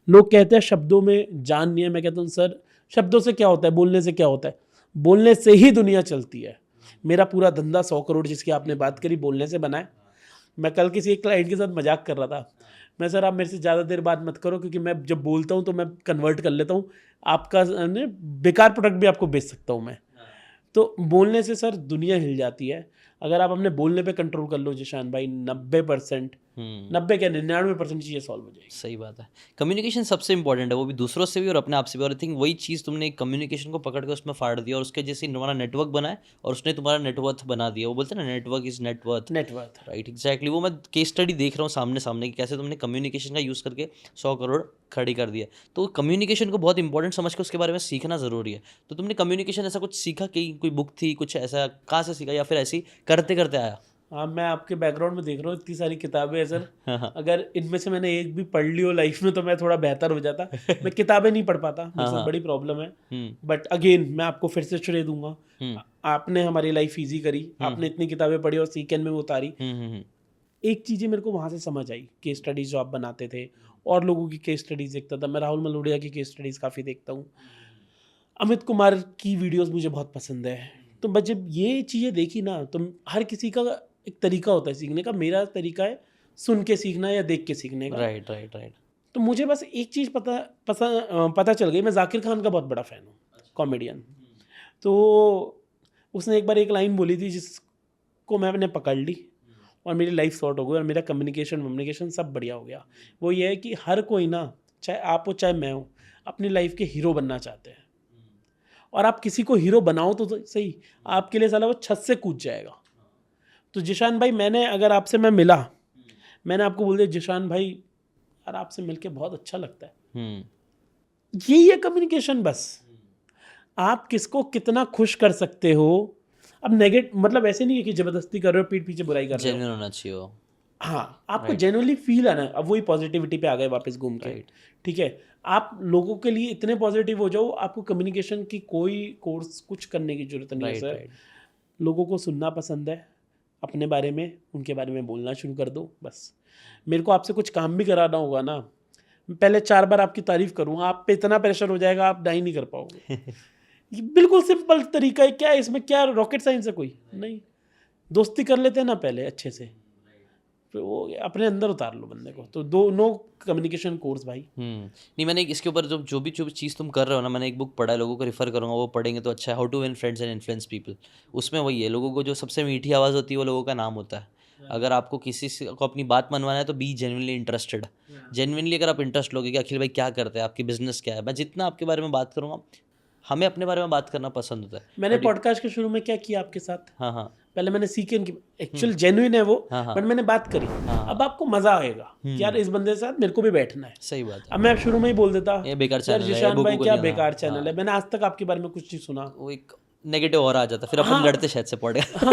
लोग कहते हैं शब्दों में जान नहीं है, मैं कहता हूँ सर शब्दों से क्या होता है, बोलने से क्या होता है, बोलने से ही दुनिया चलती है। मेरा पूरा धंधा 100 करोड़ जिसकी आपने बात करी बोलने से बना है। मैं कल किसी एक क्लाइंट के साथ मजाक कर रहा था, मैं सर आप मेरे से ज़्यादा देर बात मत करो क्योंकि मैं जब बोलता हूँ तो मैं कन्वर्ट कर लेता हूँ, आपका बेकार प्रोडक्ट भी आपको बेच सकता हूँ मैं। तो बोलने से सर दुनिया हिल जाती है। अगर आप अपने बोलने पे कंट्रोल कर लो जिशान भाई, 90% 90 क्या 99% चीज़ें सॉल्व हो जाएगी। सही बात है। कम्युनिकेशन सबसे इंपॉर्टेंट है, वो भी दूसरों से भी और अपने आप से भी। और आई थिंक वही चीज़ तुमने कम्युनिकेशन को पकड़ के उसमें फाड़ दिया और उसके जैसे तुम्हारा नेटवर्क बना है और उसने तुम्हारा नेटवर्थ बना दिया। वो बोलते हैं ना, network is net worth. Network right, exactly. वो मैं केस स्टडी देख रहा हूँ सामने सामने कि कैसे तुमने कम्युनिकेशन का यूज़ करके 100 करोड़ खड़ी कर दिया। तो कम्युनिकेशन को बहुत इंपॉर्टेंट समझ के उसके बारे में सीखना ज़रूरी है। तो तुमने कम्युनिकेशन ऐसा कुछ सीखा कि कोई बुक थी, कुछ ऐसा कहाँ से सीखा, या फिर ऐसे ही करते करते आया? हाँ, मैं आपके बैकग्राउंड में देख रहा हूँ इतनी सारी किताबें हैं सर, हाँ हाँ अगर इनमें से मैंने एक भी पढ़ ली हो लाइफ में तो मैं थोड़ा बेहतर हो जाता। मैं किताबें नहीं पढ़ पाता, मेरे हाँ साथ हाँ। बड़ी प्रॉब्लम है। हम्म बट अगेन मैं आपको फिर से श्रेय दूंगा, हम्म आपने हमारी लाइफ ईजी करी, आपने इतनी किताबें पढ़ी और सीकेंड में वो उतारी। हम्म। एक चीज़ें मेरे को वहाँ से समझ आई, केस स्टडीज जो आप बनाते थे और लोगों की केस स्टडीज देखता था, मैं राहुल मलोडिया की केस स्टडीज काफ़ी देखता हूँ, अमित कुमार की वीडियोस मुझे बहुत पसंद है। तो बस जब ये चीज़ें देखी ना, तो हर किसी का एक तरीका होता है सीखने का, मेरा तरीका है सुन के सीखना या देख के सीखने का। Right right right. तो मुझे बस एक चीज़ पता चल गई, मैं जाकिर खान का बहुत बड़ा फ़ैन हूँ, कॉमेडियन। तो उसने एक बार एक लाइन बोली थी जिसको मैंने पकड़ ली और मेरी लाइफ सॉर्ट हो गई और मेरा कम्युनिकेशन सब बढ़िया हो गया। वो ये है कि हर कोई ना, चाहे आप हो चाहे मैं हूँ, अपनी लाइफ के हीरो बनना चाहते हैं। और आप किसी को हीरो बनाओ तो सही, आपके लिए साला वो छत से कूद जाएगा। तो जिशान भाई, मैंने अगर आपसे मैं मिला, मैंने आपको बोल दिया जिशान भाई यार आपसे मिलके बहुत अच्छा लगता है, यही है कम्युनिकेशन बस। आप किसको कितना खुश कर सकते हो। अब मतलब ऐसे नहीं है कि जबरदस्ती कर रहे हो, पीठ पीछे बुराई कर रहे हो। जेन्युइन होना चाहिए वो। हाँ, आपको राइट जेन्युइनली फील आना है। अब वही पॉजिटिविटी पे आ गए वापस घूम के। राइट। ठीक है, आप लोगों के लिए इतने पॉजिटिव हो जाओ, आपको कम्युनिकेशन की कोई कोर्स कुछ करने की जरूरत नहीं है राइट सर। राइट। लोगों को सुनना पसंद है, अपने बारे में उनके बारे में बोलना शुरू कर दो बस। मेरे को आपसे कुछ काम भी कराना होगा ना, मैं पहले 4 बार आपकी तारीफ करूँगा, आप पे इतना प्रेशर हो जाएगा आप डाई नहीं कर पाओगे। ये बिल्कुल सिंपल तरीका है, क्या है इसमें, क्या रॉकेट साइंस है कोई नहीं। दोस्ती कर लेते हैं ना पहले अच्छे से, फिर वो अपने अंदर उतार लो बंदे को। तो नो कम्युनिकेशन कोर्स भाई। नहीं, मैंने इसके ऊपर जो भी चीज़ तुम कर रहे हो ना, मैंने एक बुक पढ़ा है, लोगों को रेफर करूँगा, वो पढ़ेंगे तो अच्छा है, how to win friends and influence people. उसमें वही है, लोगों को जो सबसे मीठी आवाज़ होती है वो लोगों का नाम होता है। अगर आपको किसी से को अपनी बात मनवाना है तो बी जेन्युइनली इंटरेस्टेड। जेन्युइनली अगर आप इंटरेस्ट लोगे कि अखिल भाई क्या करते हैं, आपकी बिजनेस क्या है, मैं जितना आपके बारे में बात करूँगा, हमें अपने बारे में बात करना पसंद होता है। मैंने बट पॉडकास्ट के शुरू में क्या किया आपके साथ, हाँ हाँ पहले मैंने सीखे इनकी एक्चुअल जेन्युइन है वो, हाँ हाँ बट मैंने बात करी। हाँ अब आपको मजा आएगा कि यार इस बंदे के साथ मेरे को भी बैठना है। सही बात है। अब मैं शुरू में ही बोल देता ये बेकार यार चैनल है, ये जिशान भाई बेवकूफ़ क्या गलियाँ, बेकार हाँ चैनल है, मैंने आज तक आपके बारे में कुछ नहीं सुना। वो एक नेगेटिव और आ जाता, फिर अपन हाँ। लड़ते शायद से पड़ गया।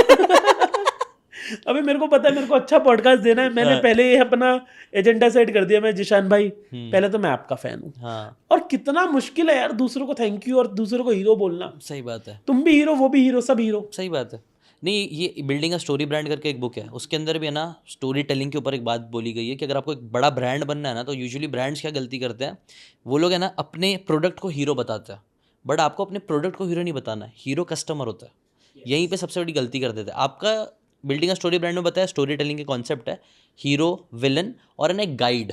अभी मेरे को पता है मेरे को अच्छा पॉडकास्ट देना है, मैंने पहले ही अपना एजेंडा सेट कर दिया, मैं जिशान भाई पहले तो मैं आपका फैन हूँ। हाँ और कितना मुश्किल है यार दूसरों को थैंक यू और दूसरों को हीरो बोलना। सही बात है। तुम भी हीरो, वो भी हीरो, सब हीरो। सही बात है। नहीं, ये बिल्डिंग अ स्टोरी ब्रांड करके एक बुक है, उसके अंदर भी है ना स्टोरी टेलिंग के ऊपर एक बात बोली गई है कि अगर आपको एक बड़ा ब्रांड बनना है ना, तो यूजुअली ब्रांड्स क्या गलती करते हैं, वो लोग है ना अपने प्रोडक्ट को हीरो बताते हैं, बट आपको अपने प्रोडक्ट को हीरो नहीं बताना है, हीरो कस्टमर होता है। यहीं पे सबसे बड़ी गलती कर देते हैं। आपका बिल्डिंग अ स्टोरी ब्रांड में बताया स्टोरी टेलिंग के कॉन्सेप्ट है, हीरो, विलन और है ना एक गाइड।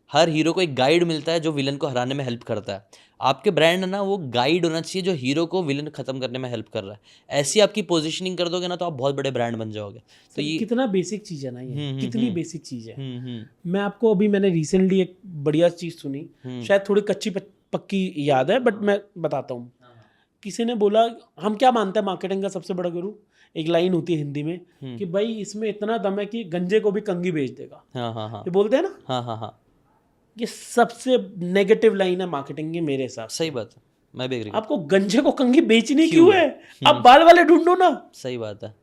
हर हीरो को एक गाइड मिलता है जो विलन को हराने में हेल्प करता है। आपके ब्रांड है ना वो गाइड होना चाहिए जो हीरो को विलन खत्म करने में हेल्प कर रहा है। ऐसी आपकी पोजीशनिंग कर दोगे ना तो आप बहुत बड़े ब्रांड बन जाओगे। तो सर ये कितना बेसिक चीज़ है ना, ये कितनी बेसिक चीज़ है। हम्म। मैं आपको अभी मैंने रिसेंटली एक बढ़िया चीज़ सुनी, शायद थोड़ी कच्ची पक्की याद है बट मैं बताता हूँ। किसी ने बोला हम क्या मानते हैं मार्केटिंग का सबसे बड़ा गुरु, एक लाइन होती है हिंदी में कि भाई इसमें इतना दम है कि गंजे को भी कंगी बेच देगा। हाँ हाँ हाँ ये बोलते हैं ना, हाँ हाँ हाँ। ये सबसे नेगेटिव लाइन है मार्केटिंग की मेरे हिसाब से। सही बात है, मैं भी एग्री करता आपको गंजे को कंगी बेचनी क्यों क्यों है, आप बाल वाले ढूंढो ना। हूँ। सही बात है।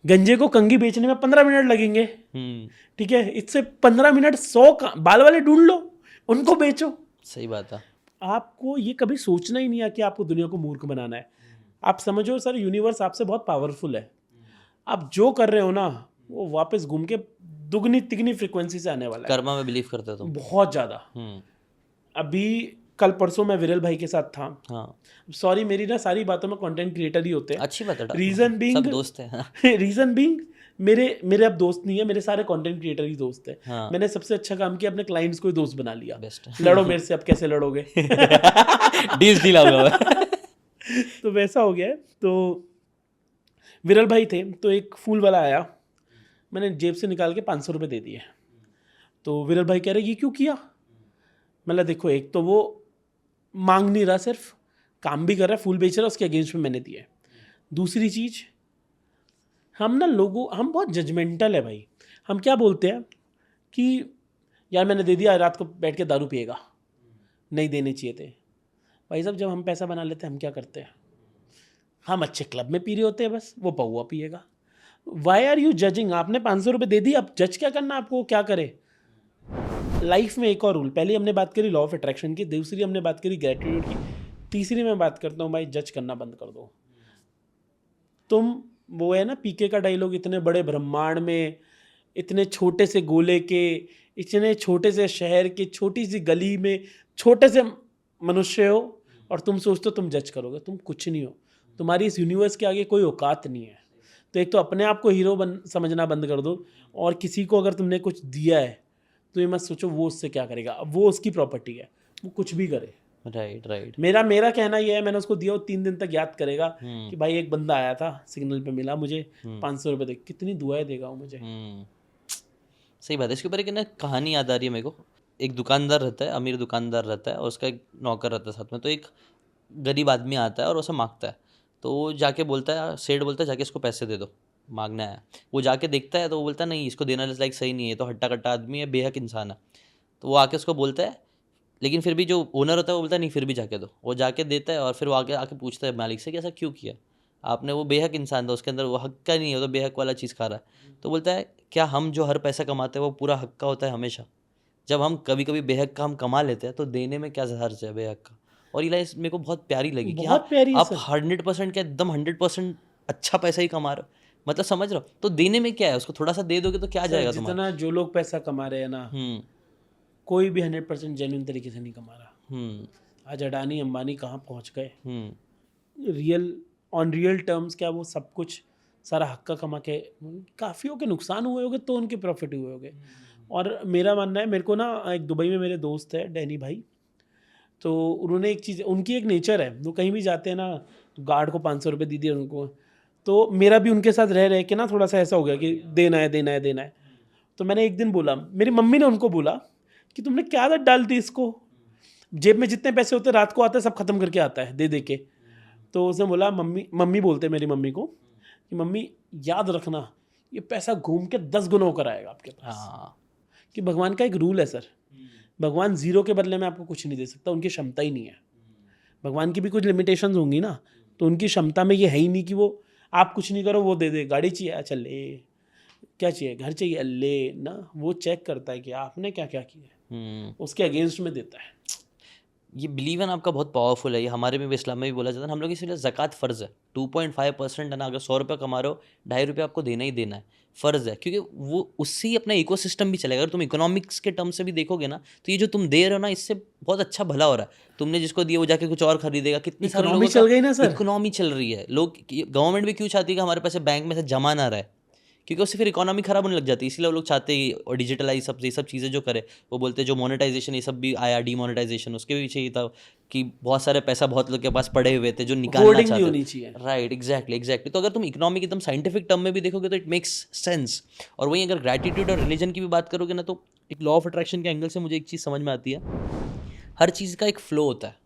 गंजे को कंगी बेचने में 15 मिनट लगेंगे, हम्म। ठीक है, इससे 15 मिनट 100 बाल वाले ढूंढ लो, उनको बेचो। सही बात है। आपको ये कभी सोचना ही नहीं है कि आपको दुनिया को मूर्ख बनाना है। आप समझो सर यूनिवर्स आपसे बहुत पावरफुल है, आप जो कर रहे हो ना वो वापस घूम के दुगनी तिगनी फ्रिक्वेंसी से आने वाला है। कर्मा में बिलीव करते हो तुम? बहुत ज़्यादा। अभी कल परसों मैं विरल भाई के साथ था। हाँ सॉरी, मेरी ना सारी बातों में कंटेंट क्रिएटर ही होते हैं। अच्छी बात है रीजन सब बीइंग दोस्त हैं। हाँ रीजन बीइंग मेरे अब दोस्त नहीं है, मेरे सारे कंटेंट क्रिएटर ही दोस्त है। हाँ मैंने सबसे अच्छा काम किया, अपने क्लाइंट्स को ही दोस्त बना लिया। बेस्ट लड़ो मेरे से, अब कैसे लड़ोगे? डील होगा। तो वैसा हो गया है। तो विरल भाई थे, तो एक फूल वाला आया, मैंने जेब से निकाल के 500 रुपये दे दिए। तो विरल भाई कह रहे ये क्यों किया? मतलब देखो, एक तो वो मांग नहीं रहा, सिर्फ काम भी कर रहा है, फूल बेच रहा है, उसके अगेंस्ट में मैंने दिए। दूसरी चीज़, हम बहुत जजमेंटल है भाई। हम क्या बोलते हैं कि यार मैंने दे दिया, रात को बैठ के दारू पिएगा, नहीं देने चाहिए थे। भाई साहब, जब हम पैसा बना लेते हैं हम क्या करते हैं? हम अच्छे क्लब में पी रहे होते हैं, बस वो पौवा पिएगा। Why are you judging? आपने 500 रुपये दे दिए, अब जज क्या करना आपको, क्या करे? लाइफ में एक और रूल, पहले हमने बात करी लॉ ऑफ अट्रैक्शन की, दूसरी हमने बात करी ग्रेटिट्यूड की, तीसरी मैं बात करता हूँ भाई, जज करना बंद कर दो। तुम, वो है ना पीके का डायलॉग, इतने बड़े ब्रह्मांड में, इतने छोटे से गोले के, इतने छोटे से शहर के, छोटी सी गली में छोटे से मनुष्य हो, और तुम सोचते हो तुम जज करोगे। तुम कुछ नहीं हो, तुम्हारी इस यूनिवर्स के आगे कोई औकात नहीं है। तो एक तो अपने आप को हीरो समझना बंद कर दो, और किसी को अगर तुमने कुछ दिया है तो ये मत सोचो वो उससे क्या करेगा, अब वो उसकी प्रॉपर्टी है, वो कुछ भी करे। राइट मेरा कहना ये है, मैंने उसको दिया, वो 3 दिन तक याद करेगा कि भाई एक बंदा आया था, सिग्नल पे मिला मुझे, 500 रुपये दे, कितनी दुआएं देगा वो मुझे। सही बात है। इसके ऊपर एक ना कहानी याद आ रही है मेरे को। एक दुकानदार रहता है, अमीर दुकानदार रहता है, और उसका एक नौकर रहता है साथ में। तो एक गरीब आदमी आता है और उसे मांगता है। तो वो जाके बोलता है, सेठ बोलता है जाके इसको पैसे दे दो, मांगना है। वो जाके देखता है तो वो बोलता है नहीं, इसको देना लाइक सही नहीं है, तो हट्टा कट्टा आदमी है, बेहक इंसान है। तो वो आके उसको बोलता है, लेकिन फिर भी जो ओनर होता है वो बोलता है नहीं फिर भी जाके दो। वो जाके देता है और फिर वो आके आके पूछता है मालिक से कि ऐसा क्यों किया आपने? वो बेहक इंसान था, उसके अंदर वो हक का नहीं है, वो तो बेहक वाला चीज़ खा रहा है। तो बोलता है क्या हम जो हर पैसा कमाते हैं वो पूरा हक का होता है हमेशा? जब हम कभी कभी बेहक का हम कमा लेते हैं तो देने में क्या हर्ज है बेहक का? और ये लाइन मेरे को बहुत प्यारी लगी कि हाँ, बहुत प्यारी है आप सर। 100% क्या एकदम 100% अच्छा पैसा ही कमा रहे हो, मतलब समझ रहे हो? तो देने में क्या है, उसको थोड़ा सा दे दोगे तो क्या सर जाएगा तुम्हारा? जितना जो लोग पैसा कमा रहे हैं ना, कोई भी 100% जेन्युइन तरीके से नहीं कमा रहा। आज अडानी अंबानी कहाँ पहुँच गए, ऑन रियल टर्म्स क्या वो सब कुछ सारा हक्का कमा के, काफ़ियों के नुकसान हुए होंगे तो उनके प्रॉफिट हुए होंगे। और मेरा मानना है, मेरे को ना एक दुबई में मेरे दोस्त है डैनी भाई, तो उन्होंने एक चीज़, उनकी एक नेचर है, वो कहीं भी जाते हैं ना, गार्ड को 500 रुपये दे दिए उनको। तो मेरा भी उनके साथ रह रह के ना थोड़ा सा ऐसा हो गया कि देना है देना है देना है। तो मैंने एक दिन बोला, मेरी मम्मी ने उनको बोला कि तुमने क्या आदत डाल दी इसको, जेब में जितने पैसे होते रात को आते हैं सब खत्म करके आता है दे दे के। तो उसने बोला, मम्मी बोलते मेरी मम्मी को कि मम्मी याद रखना, ये पैसा घूम के 10 गुना होकर आएगा आपके पास। हाँ कि भगवान का एक रूल है सर, भगवान जीरो के बदले में आपको कुछ नहीं दे सकता, उनकी क्षमता ही नहीं है। भगवान की भी कुछ लिमिटेशंस होंगी ना, तो उनकी क्षमता में ये है ही नहीं कि वो आप कुछ नहीं करो वो दे दे। गाड़ी चाहिए, अच्छा ले, क्या चाहिए, घर चाहिए, ले ना। वो चेक करता है कि आपने क्या क्या किया, उसके अगेंस्ट में देता है। ये बिलीव एन आपका बहुत पावरफुल है। ये हमारे में भी इस्लाम में भी बोला जाता है, हम लोग इसलिए ज़कात फ़र्ज़ है। 2.5% है ना, अगर 100 रुपये कमा रहे हो, 2.5 रुपये आपको देना ही देना है, फ़र्ज़ है। क्योंकि वो उससे ही अपना इकोसिस्टम भी चलेगा। अगर तुम इकोनॉमिक्स के टर्म से भी देखोगे ना, तो ये जो तुम दे रहे हो ना, इससे बहुत अच्छा भला हो रहा है। तुमने जिसको दिया वो जाके कुछ और खरीदेगा। कितने सारे इकोनॉमी लोगों चल का गई ना सर। इकोनॉमी चल रही है। लोग, गवर्नमेंट भी क्यों चाहती है कि हमारे पैसे बैंक में से जमा ना रहे? क्योंकि उससे फिर इकोनॉमी खराब होने लग जाती है। इसलिए वो लोग चाहते हैं और डिजिटलाइज सब ये सब चीज़ें जो करे। वो बोलते हैं जो मोनेटाइजेशन ये सब भी आया, डीमोनेटाइजेशन, उसके भी चाहिए था कि बहुत सारे पैसा बहुत लोग के पास पड़े हुए थे जो निकालना होर्डिंग नहीं चाहते होनी थे। चाहिए। Right, exactly. तो अगर तुम इकोनॉमिक एकदम साइंटिफिक टर्म में भी देखोगे तो इट मेक्स सेंस। और वहीं अगर ग्रैटिट्यूड और रिलीजन की भी बात करोगे ना, तो एक लॉ ऑफ अट्रैक्शन के एंगल से मुझे एक चीज़ समझ में आती है, हर चीज़ का एक फ्लो होता है।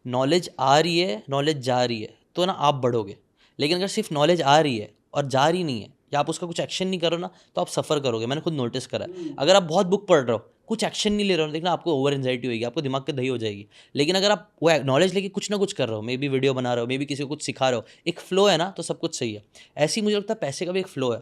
नॉलेज आ रही है, नॉलेज जा रही है, तो ना आप बढ़ोगे। लेकिन अगर सिर्फ नॉलेज आ रही है और जा रही नहीं है, या आप उसका कुछ एक्शन नहीं करो ना, तो आप सफ़र करोगे। मैंने खुद नोटिस करा है। अगर आप बहुत बुक पढ़ रहे हो, कुछ एक्शन नहीं ले रहे हो, देखना आपको ओवर एंजाइटी होगी, आपको दिमाग के दही हो जाएगी। लेकिन अगर आप वो नॉलेज लेके कुछ ना कुछ कर रहे हो, मे बी वीडियो बना रहे हो, मे बी किसी को कुछ सिखा रहे हो, एक फ्लो है ना, तो सब कुछ सही है। ऐसे ही मुझे लगता है पैसे का भी एक फ्लो है।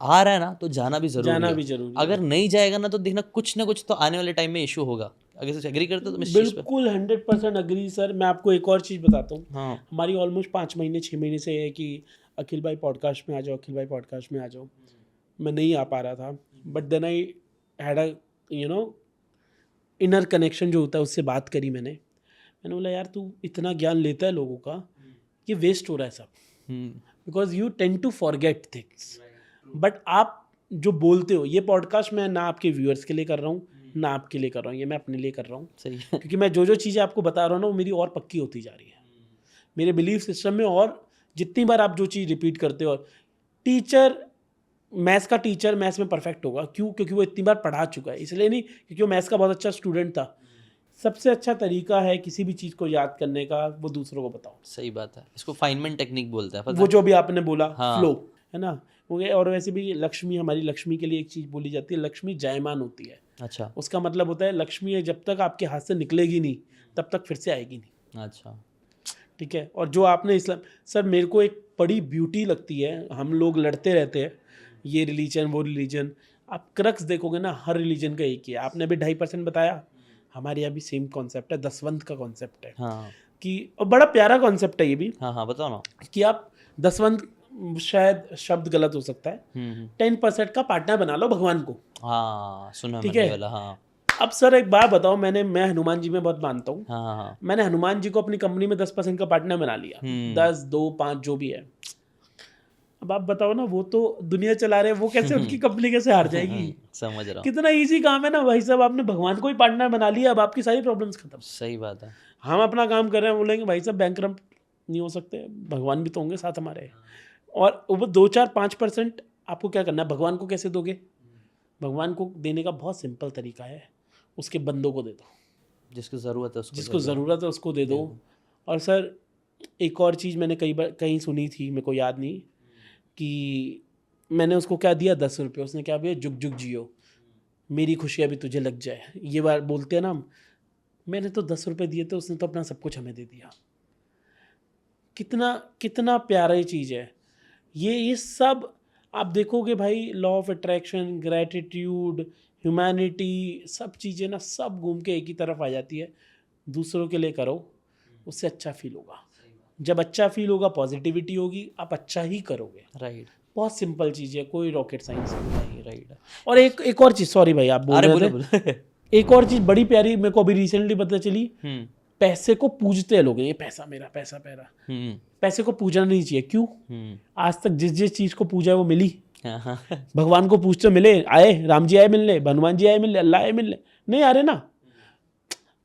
आ रहा है ना, तो जाना भी ज़रूरी जाना है। भी जरूरी है। अगर नहीं जाएगा ना, तो देखना कुछ ना कुछ तो आने वाले टाइम में इशू होगा। अगर एग्री करते हो तुम इस चीज़ पे? बिल्कुल 100% अग्री सर। मैं आपको एक और चीज़ बताता हूँ। हाँ हमारी ऑलमोस्ट 5 महीने 6 महीने से है कि अखिल भाई पॉडकास्ट में आ जाओ, अखिल भाई पॉडकास्ट में आ जाओ। मैं नहीं आ पा रहा था, but then I had a inner connection जो होता है उससे बात करी मैंने बोला यार तू इतना ज्ञान लेता है लोगों का, ये वेस्ट हो रहा है सब, because you tend to forget things. But आप जो बोलते हो, ये पॉडकास्ट मैं ना आपके व्यूअर्स के लिए कर रहा हूँ ना आपके लिए कर रहा हूँ, ये मैं अपने लिए कर रहा हूँ। सही है। क्योंकि मैं जो चीज़ें आपको बता रहा हूँ ना वो मेरी और पक्की होती जा रही है मेरे बिलीफ सिस्टम में। और जितनी बार आप जो चीज़ रिपीट करते हो, टीचर मैथ्स का टीचर मैथ्स में परफेक्ट होगा, क्यों? क्योंकि वो इतनी बार पढ़ा चुका है, इसलिए नहीं क्योंकि वो मैथ्स का बहुत अच्छा स्टूडेंट था। सबसे अच्छा तरीका है किसी भी चीज़ को याद करने का, वो दूसरों को बताओ। सही बात है, इसको फाइनमेंट टेक्निक बोलते हैं, पता वो जो भी आपने बोला, हाँ। फ्लो है ना वो। और वैसे भी लक्ष्मी, हमारी लक्ष्मी के लिए एक चीज़ बोली जाती है, लक्ष्मी जायमान होती है। अच्छा उसका मतलब होता है लक्ष्मी है जब तक आपके हाथ से निकलेगी नहीं तब तक फिर से आएगी नहीं। अच्छा ठीक है। और जो आपने इस्लाम, सर मेरे को एक बड़ी ब्यूटी लगती है, हम लोग लड़ते रहते हैं ये रिलीजन वो रिलीजन, आप क्रक्स देखोगे ना हर रिलीजन का एक ही है। आपने अभी 2.5% बताया, हमारे यहाँ भी सेम कॉन्सेप्ट है, दसवंत का कॉन्सेप्ट है हाँ कि, और बड़ा प्यारा कॉन्सेप्ट है ये भी, हाँ बताओ ना। कि आप दसवंत, शायद शब्द गलत हो सकता है, 10% का पार्टनर बना लो भगवान को। हाँ सुना ठीक मैंने है। वाला। हाँ अब सर एक बात बताओ, मैं हनुमान जी में बहुत मानता हूँ, हाँ हाँ मैंने हनुमान जी को अपनी कंपनी में 10% का पार्टनर बना लिया, 10, 2, 5 जो भी है। अब आप बताओ ना, वो तो दुनिया चला रहे हैं, वो कैसे उनकी कंपनी कैसे हार जाएगी? समझ रहा हूँ। कितना इजी काम है ना भाई साहब, आपने भगवान को ही पार्टनर बना लिया, अब आपकी सारी प्रॉब्लम्स खत्म। सही बात है। हम अपना काम कर रहे हैं, बोलेंगे भाई साहब बैंकरप्ट नहीं हो सकते, भगवान भी तो होंगे साथ हमारे। और वो 2, 4, 5% आपको क्या करना है, भगवान को कैसे दोगे? भगवान को देने का बहुत सिंपल तरीका है, उसके बंदों को दे दो, जिसको ज़रूरत है उसको जिसको ज़रूरत है उसको दे दो। और सर एक और चीज़ मैंने कई बार कहीं सुनी थी, मेरे को याद नहीं, कि मैंने उसको क्या दिया, 10 रुपये, उसने क्या दिया, जुग जुग जियो मेरी खुशियाँ भी तुझे लग जाए, ये बार बोलते हैं ना हम। मैंने तो 10 रुपये दिए थे, उसने तो अपना सब कुछ हमें दे दिया। कितना कितना प्यारा ये चीज़ है ये सब। आप देखोगे भाई, law of attraction, gratitude, humanity, सब चीज़ें ना सब घूम के एक ही तरफ आ जाती है। दूसरों के लिए करो, उससे अच्छा फील होगा। जब अच्छा फील होगा, पॉजिटिविटी होगी, आप अच्छा ही करोगे। राइट। बहुत सिंपल चीज़ है, कोई रॉकेट साइंस नहीं। राइट। और एक और चीज़, सॉरी भाई आप बोल अरे रहे बोले थे, एक और चीज़ बड़ी प्यारी मेरे को अभी रिसेंटली पता चली, पैसे को पूजते हैं लोग, ये पैसा मेरा, पैसा मेरा। पैसे को पूजना नहीं चाहिए। क्यों? आज तक जिस जिस चीज़ को पूजा है वो मिली? भगवान को पूछते मिले, आए राम जी आए मिलने, हनुमान जी आए मिलने, अल्लाह आए मिलने, नहीं आ रहे ना,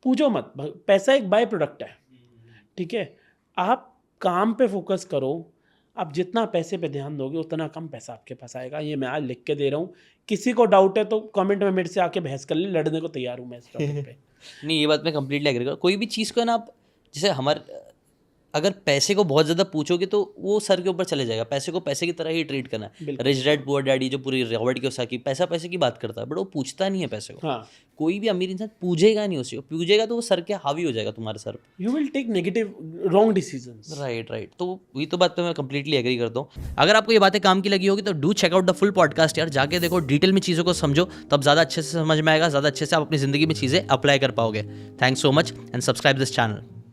पूछो मत। पैसा एक बाय प्रोडक्ट है। ठीक है। आप काम पे फोकस करो, आप जितना पैसे पे ध्यान दोगे उतना कम पैसा आपके पास आएगा। ये मैं आज लिख के दे रहा हूँ, किसी को डाउट है तो कमेंट में मेरे से आके बहस कर ले, लड़ने को तैयार हूँ मैं इस टॉपिक पे। नहीं, ये बात मैं कंप्लीटली एग्री कर। कोई भी चीज़ को है ना, आप जैसे हमारे अगर पैसे को बहुत ज़्यादा पूछोगे तो वो सर के ऊपर चले जाएगा। पैसे को पैसे की तरह ही ट्रीट करना है। रिच डैड पुअर डैडी जो पूरी रॉबर्ट कियोसाकी पैसा पैसे की बात करता है, बट वो पूछता नहीं है पैसे को। हाँ। कोई भी अमीर इंसान पूछेगा नहीं उसी को, पूछेगा तो वो सर के हावी हो जाएगा तुम्हारे सर पे। You will take negative wrong decisions. Right. तो वही तो बात पे मैं कंप्लीटली एग्री करता हूँ। अगर आपको ये बातें काम की लगी होगी तो do check out the full podcast यार, जाके देखो, डिटेल में चीज़ों को समझो, तब ज़्यादा अच्छे से समझ में आएगा, ज़्यादा अच्छे से आप अपनी ज़िंदगी में चीज़ें अप्लाई कर पाओगे। Thanks so much and subscribe this channel.